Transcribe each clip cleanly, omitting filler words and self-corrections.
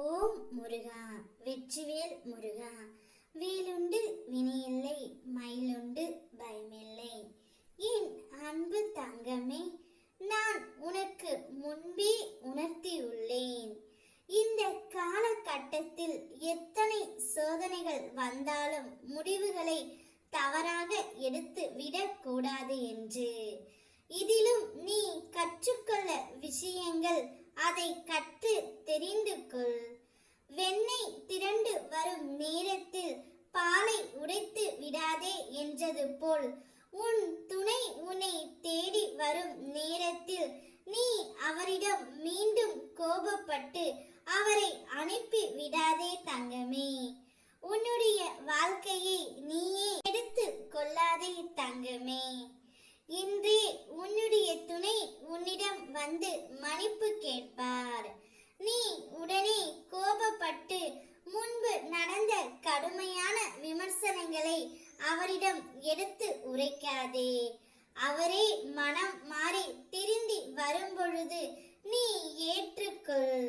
ஓம் முருகா வெற்றிவேல் முருகா. வேலுண்டு வினையில்லை, மயிலுண்டு பயமில்லை. என் அன்பு தங்கமே, நான் உனக்கு முன்பே உணர்த்தியுள்ளேன். இந்த காலகட்டத்தில் எத்தனை சோதனைகள் வந்தாலும் முடிவுகளை தவறாக எடுத்து விடக்கூடாது என்று. இதிலும் நீ கற்றுக்கொள்ள விஷயங்கள், அதை கற்று தெரிந்து கொள். வெண்ணெய் திரண்டு வரும் நேரத்தில் பாலை உடைத்து விடாதே என்றது போல், உன் துணை உன்னை தேடி வரும் நேரத்தில் நீ அவரிடம் மீண்டும் கோபப்பட்டு அவரை அனுப்பி விடாதே தங்கமே. உன்னுடைய வாழ்க்கையை நீயே எடுத்து கொள்ளாதே தங்கமே. இன்றே உன்னுடைய துணை உன்னிடம் வந்து மன்னிப்பு கேட்பார். நீ உடனே கோபப்பட்டு முன்பு நடந்த கடுமையான விமர்சனங்களை அவரிடம் எடுத்து உரைக்காதே. அவரே மனம் மாறி திருந்தி வரும்பொழுது நீ ஏற்றுக்கொள்.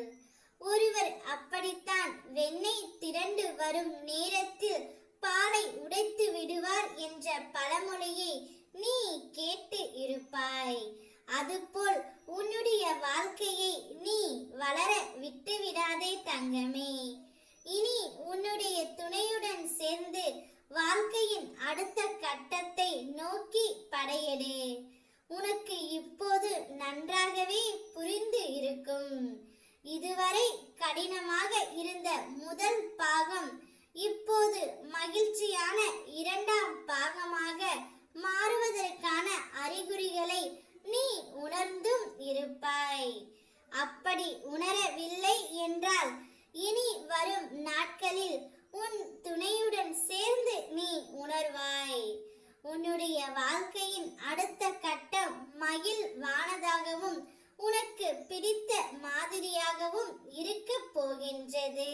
ஒருவர் அப்படித்தான் வெண்ணெய் திரண்டு வரும் நேரத்தில் பாலை உடைத்து விடுவார் என்ற பழமொழியை நீ கேட்டு இருப்பாய். அதுபோல் உன்னுடைய வாழ்க்கையை நீ வளர விட்டுவிடாதே தங்கமே. இனி உன்னுடைய துணையுடன் சேர்ந்து வாழ்க்கையின் அடுத்த கட்டத்தை நோக்கி படையெடு. உனக்கு இப்போது நன்றாகவே புரிந்து இருக்கும். இதுவரை கடினமாக இருந்த முதல் பாகம் இப்போது மகிழ்ச்சியான இரண்டாம் பாகமாக மாறுவதற்கான அறிகுறிகளை நீ உணர்ந்தும் இருப்பாய். அப்படி உணரவில்லை என்றால் இனி வரும் நாட்களில் உன் துணையுடன் சேர்ந்து நீ உணர்வாய். உன்னுடைய வாழ்க்கையின் அடுத்த கட்டம் மகிழ்வானதாகவும் உனக்கு பிடித்த மாதிரியாகவும் இருக்க போகின்றது.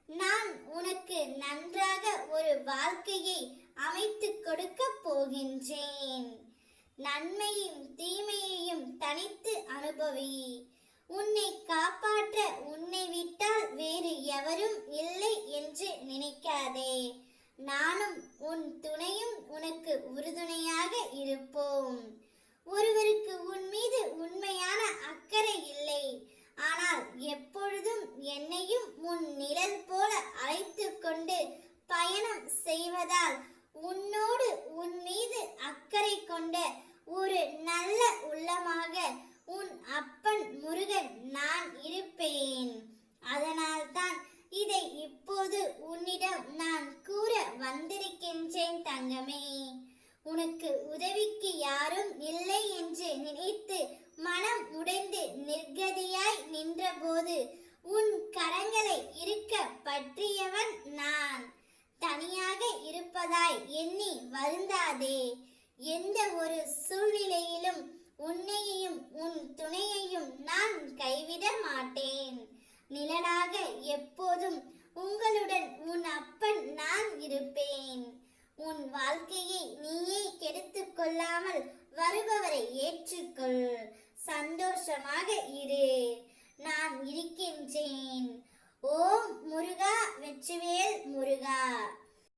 நான் உனக்கு நன்றாக ஒரு வாழ்க்கையை அமைத்து கொடுக்க போகின்றேன். நன்மையும் தீமையையும் தனித்து அனுபவி. உன்னை காப்பாற்ற உன்னை விட்டால் வேறு எவரும் இல்லை என்று நினைக்காதே. நானும் உன் துணையும் உனக்கு உறுதுணையாக இருப்போம். ஒருவருக்கு உன் மீது உண்மையான அக்கறை இல்லை, ஆனால் எப்பொழுதும் என்னையும் உன் நிழல் போல அழைத்து கொண்டு பயணம் செய்வதால் உன்னோடு உன் மீது அக்கறை கொண்ட ஒரு நல்ல உள்ளமாக உன் அப்பன் முருகன் நான் இருப்பேன். அதனால்தான் இதை இப்போது உன்னிடம் நான் கூற வந்திருக்கின்றேன் தங்கமே. உனக்கு உதவிக்கு யாரும் இல்லை என்று நினைத்து மனம் உடைந்து நிர்கதியாய் நின்றபோது உன் கரங்களை இருக்க பற்றியவன் நான். தனியாக இருப்பதாய் எண்ணி வருந்தாதே. எந்த ஒரு சூழ்நிலையிலும் உன்னையும் உன் துணையையும் நான் கைவிட மாட்டேன். நிழலாக எப்போதும் உங்களுடன் உன் அப்பன் நான் இருப்பேன். உன் வாழ்க்கையை நீயே கெடுத்து கொள்ளாமல் வருபவரை ஏற்றுக்கொள். சந்தோஷமாக இரு. நான் இருக்கின்றேன். ஓம் முருகா வெற்றிவேல் முருகா.